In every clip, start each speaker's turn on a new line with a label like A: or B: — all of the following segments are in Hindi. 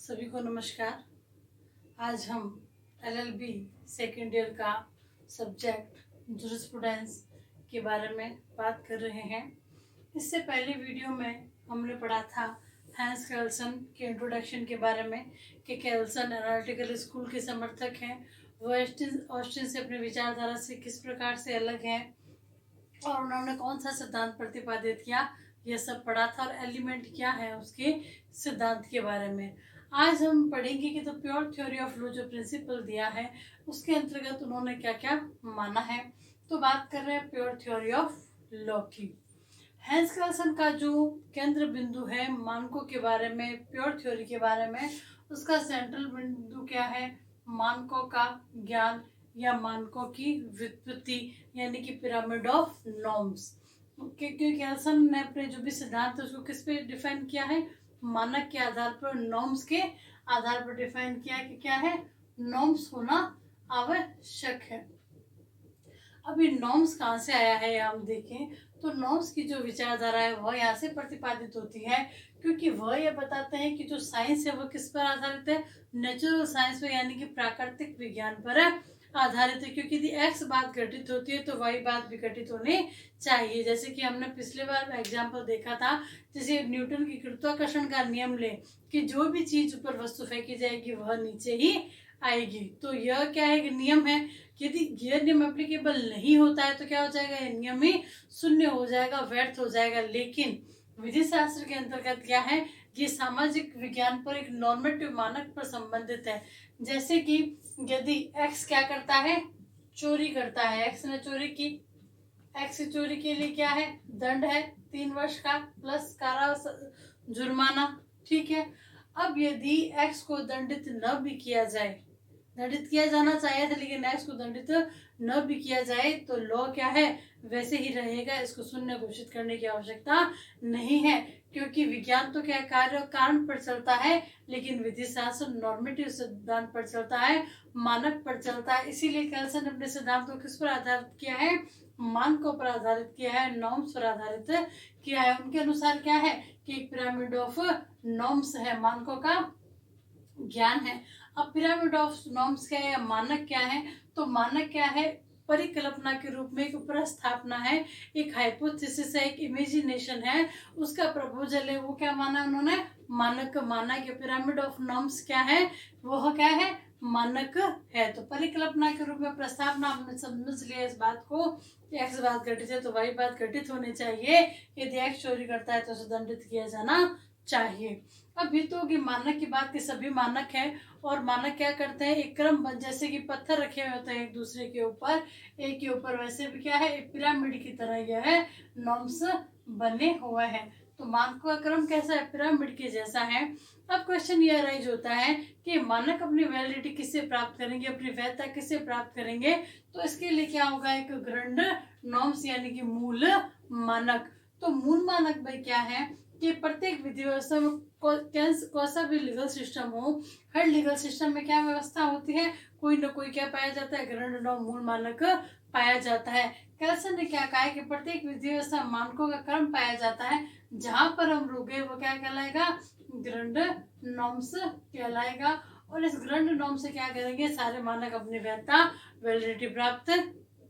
A: सभी को नमस्कार। आज हम एलएलबी सेकेंड ईयर का सब्जेक्ट जूरिस्प्रूडेंस के बारे में बात कर रहे हैं। इससे पहले वीडियो में हमने पढ़ा था हैंस कैल्सन के इंट्रोडक्शन के बारे में कि कैल्सन एनालिटिकल स्कूल के समर्थक हैं। वो ऑस्टिन से अपनी विचारधारा से किस प्रकार से अलग हैं और उन्होंने कौन सा सिद्धांत प्रतिपादित किया, यह सब पढ़ा था। और एलिमेंट क्या है उसके सिद्धांत के बारे में आज हम पढ़ेंगे कि तो प्योर थ्योरी ऑफ लॉ जो प्रिंसिपल दिया है उसके अंतर्गत उन्होंने क्या क्या माना है। तो बात कर रहे हैं प्योर थ्योरी ऑफ लॉ की। हैंस कैल्सन का जो केंद्र बिंदु है मानकों के बारे में, प्योर थ्योरी के बारे में, उसका सेंट्रल बिंदु क्या है? मानकों का ज्ञान या मानकों की व्युत्पत्ति यानी कि पिरामिड ऑफ नॉर्म्स। क्योंकि कैल्सन ने अपने जो भी सिद्धांत है उसको किस पे डिफाइन किया है? मानक के आधार पर, नॉर्म्स के आधार पर डिफाइन किया कि क्या है? नॉर्म्स होना आवश्यक है। अब ये नॉर्म्स कहाँ से आया है हम देखें तो नॉर्म्स की जो विचारधारा है वह यहाँ से प्रतिपादित होती है, क्योंकि वह यह बताते हैं कि जो साइंस है वो किस पर आधारित है? नेचुरल साइंस पर यानी कि प्राकृतिक विज्ञान पर आधारित है। क्योंकि यदि एक्स बात घटित होती है तो वाई बात भी घटित होनी चाहिए। जैसे कि हमने पिछले बार एग्जाम्पल देखा था, जैसे न्यूटन की गुरुत्वाकर्षण का नियम ले कि जो भी चीज ऊपर वस्तु फेंकी जाएगी वह नीचे ही आएगी। तो यह क्या है? नियम है। यदि यह नियम एप्लीकेबल नहीं होता है तो क्या हो जाएगा? यह नियम ही शून्य हो जाएगा, व्यर्थ हो जाएगा। लेकिन विधि शास्त्र के अंतर्गत क्या है? ये सामाजिक विज्ञान पर एक नॉर्मेटिव मानक पर संबंधित है। जैसे कि यदि एक्स क्या करता है? चोरी करता है। एक्स ने चोरी की, एक्स की चोरी के लिए क्या है? दंड है 3 वर्ष का प्लस जुर्माना। ठीक है। अब यदि एक्स को दंडित न भी किया जाए, दंडित किया जाना चाहिए था लेकिन एक्स को दंडित न भी किया जाए तो लॉ क्या है? वैसे ही रहेगा। इसको शून्य घोषित करने की आवश्यकता नहीं है, क्योंकि विज्ञान तो क्या कार्य और कारण पर चलता है, लेकिन विधि शास्त्र नॉर्मेटिव सिद्धांत पर चलता है, मानक पर चलता है। इसीलिए कैल्सन ने अपने सिद्धांत को किस पर आधारित किया है? मानकों पर आधारित किया है, नॉर्म्स पर आधारित किया है। उनके अनुसार क्या है कि पिरामिड ऑफ नॉर्म्स है, मानकों का ज्ञान है। अब पिरामिड ऑफ नॉर्म्स क्या है या मानक क्या है? तो मानक क्या है? परिकल्पना के रूप में एक प्रस्थापना है, एक हाइपोथेसिस है, एक इमेजिनेशन है, उसका प्रपोजल है। वो क्या माना उन्होंने? मानक माना। कि पिरामिड ऑफ नॉर्म्स क्या है? वह क्या है? मानक है। तो परिकल्पना के रूप में प्रस्तावना हमने समझ लिया इस बात को, एक्स बात घटित है तो वाई बात घटित होनी चाहिए। यदि एक्स चोरी करता है तो उसे दंडित किया जाना चाहिए। अब तो की मानक की बात की सभी मानक है, और मानक क्या करते हैं? एक क्रम, जैसे कि पत्थर रखे हुए होते हैं एक दूसरे के ऊपर, एक के ऊपर, वैसे भी क्या है? एक पिरामिड की तरह यह है नॉर्म्स बने हुए हैं। तो मानकों का क्रम कैसा है? पिरामिड के जैसा है। अब क्वेश्चन ये राइज होता है कि मानक अपनी वैलिडिटी किससे प्राप्त करेंगे, अपनी वैधता किससे प्राप्त करेंगे? तो इसके लिए क्या होगा? एक ग्रंड नॉर्म्स यानी कि मूल मानक। तो मूल मानक भाई क्या है कि प्रत्येक विधि व्यवस्था में कौन सा भी लीगल सिस्टम हो, हर लीगल सिस्टम में क्या व्यवस्था होती है? कोई न कोई क्या पाया जाता है? ग्रंड नॉर्म, मूल मानक पाया जाता है। कैल्सन ने क्या कहा है कि प्रत्येक विधि व्यवस्था मानकों का क्रम पाया जाता है, जहां पर हम रुके वो क्या कहलाएगा? ग्रंड नॉर्म्स कहलाएगा। और इस ग्रंड नॉर्म से क्या करेंगे? सारे मानक अपनी वैधता, वैलिडिटी प्राप्त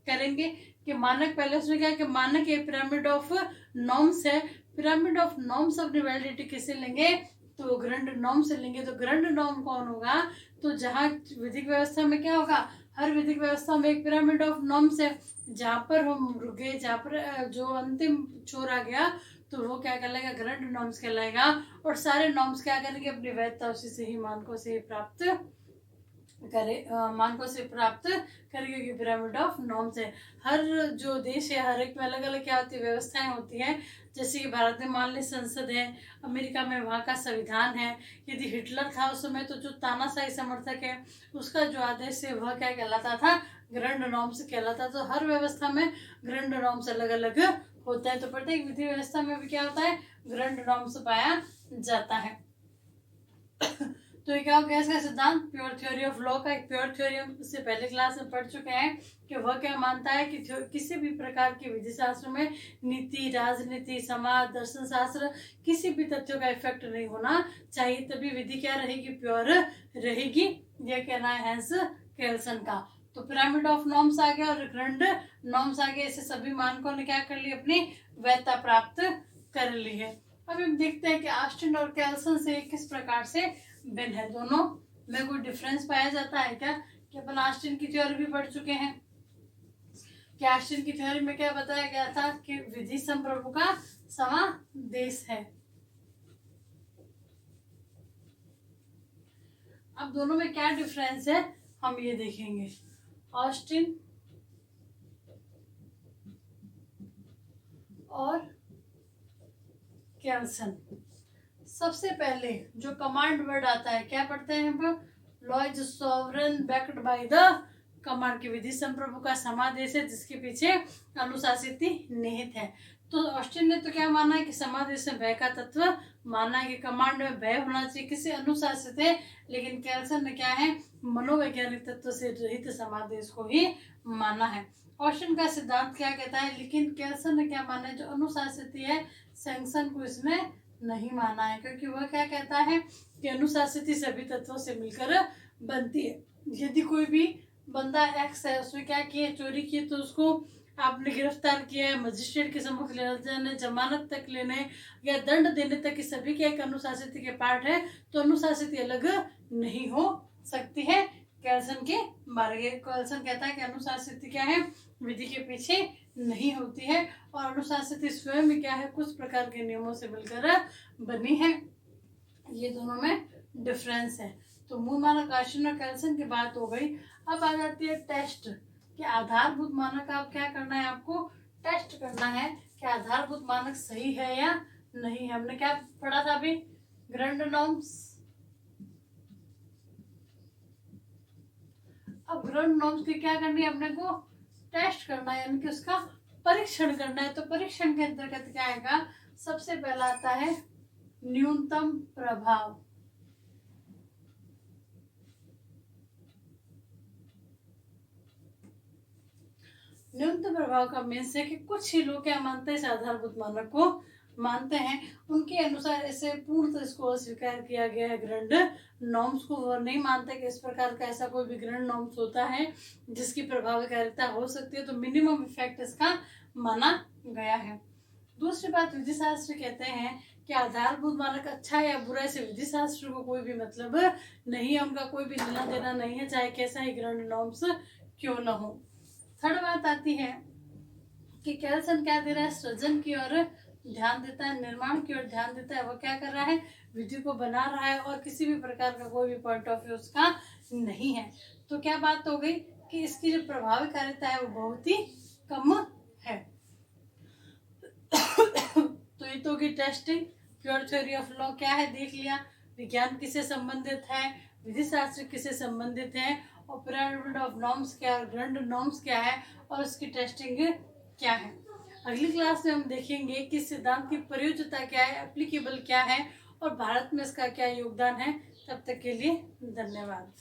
A: करेंगे। कि मानक, पहले उसने क्या कि मानक एक पिरामिड ऑफ नॉर्म्स है, पिरामिड ऑफ नॉर्म्स अपनी वैलिडिटी किससे लेंगे? तो ग्रंड नॉर्म से लेंगे। तो ग्रंड नॉर्म कौन होगा? तो जहाँ विधिक व्यवस्था में क्या होगा? हर विधिक व्यवस्था में एक पिरामिड ऑफ नॉर्म्स है, जहाँ पर हम रुके, जहाँ पर जो अंतिम छोर आ गया तो वो क्या कहलाएगा? ग्रंड नॉर्म्स कहलाएगा। और सारे नॉर्म्स क्या करेंगे? अपनी वैधता उसी से ही, मानकों से ही प्राप्त करे, मानकों से प्राप्त करेंगे। क्योंकि पिरामिड ऑफ नॉर्म्स है। हर जो देश है हर एक में अलग अलग क्या होती है? व्यवस्थाएं होती हैं। जैसे कि भारत में मान ली संसद है, अमेरिका में वहाँ का संविधान है। यदि हिटलर था उस समय तो जो तानाशाही समर्थक है उसका जो आदेश है वह क्या कहलाता था? ग्रंड नॉर्म्स कहलाता। तो हर व्यवस्था में ग्रंड नॉर्म्स अलग अलग होता है। तो प्रत्येक विधि व्यवस्था में भी क्या होता है? ग्रंड नॉर्म्स पाया जाता है। तो ये क्या हो गया इसका सिद्धांत, प्योर थ्योरी ऑफ लॉ का एक प्योर थ्योरी हम इससे पहले क्लास में पढ़ चुके हैं कि वह क्या मानता है कि किसी भी प्रकार के विधि शास्त्र में नीति, राजनीति, समाज, दर्शन शास्त्र किसी भी तथ्यों का इफेक्ट नहीं होना चाहिए, तभी विधि क्या रहेगी, प्योर रहेगी। यह कहना है हैंस केल्सन का। तो पिरामिड ऑफ नॉर्म्स आ गया और ग्रैंड नॉर्म्स आ गया, इसे सभी मानकों ने क्या कर ली, अपनी वैधता प्राप्त कर ली है। अब हम देखते हैं कि ऑस्टिन और केल्सन से किस प्रकार से भिन्न है, दोनों में कोई डिफरेंस पाया जाता है क्या, कि अपन ऑस्टिन की थ्योरी भी पढ़ चुके हैं कि ऑस्टिन की थ्योरी में क्या बताया गया था कि विधि संप्रभु का समादेश है। अब दोनों में क्या डिफरेंस है हम ये देखेंगे। ऑस्टिन और केल्सन, सबसे पहले जो कमांड वर्ड आता है क्या पढ़ते हैं हम, law is sovereign backed by the command, की विधि संप्रभु का समादेश है जिसके पीछे अनुशासित निहित है। तो ऑस्टिन ने तो क्या माना है कि समादेश में भय का तत्व माना है कि कमांड में भय होना चाहिए, किसी अनुशासित है, लेकिन केल्सन ने क्या है, मनोवैज्ञानिक तत्व से रहित समादेश को ही माना है। ऑस्टिन का सिद्धांत क्या कहता है, लेकिन केल्सन ने क्या माना है, जो अनुशासित है सैंक्शन को इसने नहीं माना है, क्योंकि वह क्या कहता है कि अनुशासित सभी तत्वों से मिलकर बनती है। यदि कोई भी बंदा एक्स है, उसने क्या किया, चोरी की, तो उसको आपने गिरफ्तार किया है, मजिस्ट्रेट के सम्मुख ले जाने, जमानत तक लेने या दंड देने तक, इस सभी के एक अनुशासित के पार्ट है, तो अनुशासित अलग नहीं हो सकती है। केल्सन के बारे केल्सन कहता है कि अनुशासित क्या है, विधि के पीछे नहीं होती है, और अनुशासित स्वयं क्या है, कुछ प्रकार के नियमों से मिलकर बनी है। ये दोनों में डिफरेंस है। तो मूल मानक ऑस्टिन और केल्सन की बात हो गई। अब आ जाती है टेस्ट कि आधारभूत मानक आप क्या करना है, आपको टेस्ट करना है कि आधारभूत मानक सही है या नहीं है। हमने क्या पढ़ा था अभी, ग्रैंड नॉर्म्स। अब ग्रैंड नॉर्म्स की क्या करनी है, अपने को टेस्ट करना है, यानी कि उसका परीक्षण करना है। तो परीक्षण के अंतर्गत क्या आएगा, सबसे पहला आता है न्यूनतम प्रभाव। न्यूनतम प्रभाव का मीन्स है कि कुछ ही लोग क्या मानते हैं, इस आधारभूत मानक को मानते हैं, उनके अनुसार इसे पूर्णतः इसको स्वीकार किया गया है। ग्रैंड नॉर्म्स को वो नहीं मानते कि इस प्रकार का ऐसा कोई भी ग्रैंड नॉर्म्स होता है जिसकी प्रभावकारिता हो सकती है, तो मिनिमम इफेक्ट इसका माना गया है। दूसरी बात, विधि शास्त्र कहते हैं कि आधारभूत मानक अच्छा है या बुरा, इसे विधि शास्त्र को कोई भी मतलब नहीं है, उनका कोई भी लेना देना नहीं है, चाहे कैसा ही ग्रैंड नॉर्म्स क्यों न हो। थर्ड बात आती है कि केल्सन क्या दे रहा है, सृजन की ओर ध्यान देता है, निर्माण की ओर ध्यान देता है। वो क्या कर रहा है, विधि को बना रहा है, और किसी भी प्रकार का कोई भी पॉइंट ऑफ व्यू उसका नहीं है। तो क्या बात हो गई कि इसकी जो प्रभावकारिता है वो बहुत ही कम है। तो ये तो की testing, pure theory of law क्या है देख लिया, विज्ञान किससे संबंधित है, विधि शास्त्र किससे संबंधित है, और पिरामिड ऑफ नॉर्म्स क्या है, ग्रैंड नॉर्म्स क्या है, और उसकी टेस्टिंग क्या है। अगली क्लास में हम देखेंगे कि सिद्धांत की प्रयोज्यता क्या है, एप्लीकेबल क्या है, और भारत में इसका क्या योगदान है। तब तक के लिए धन्यवाद।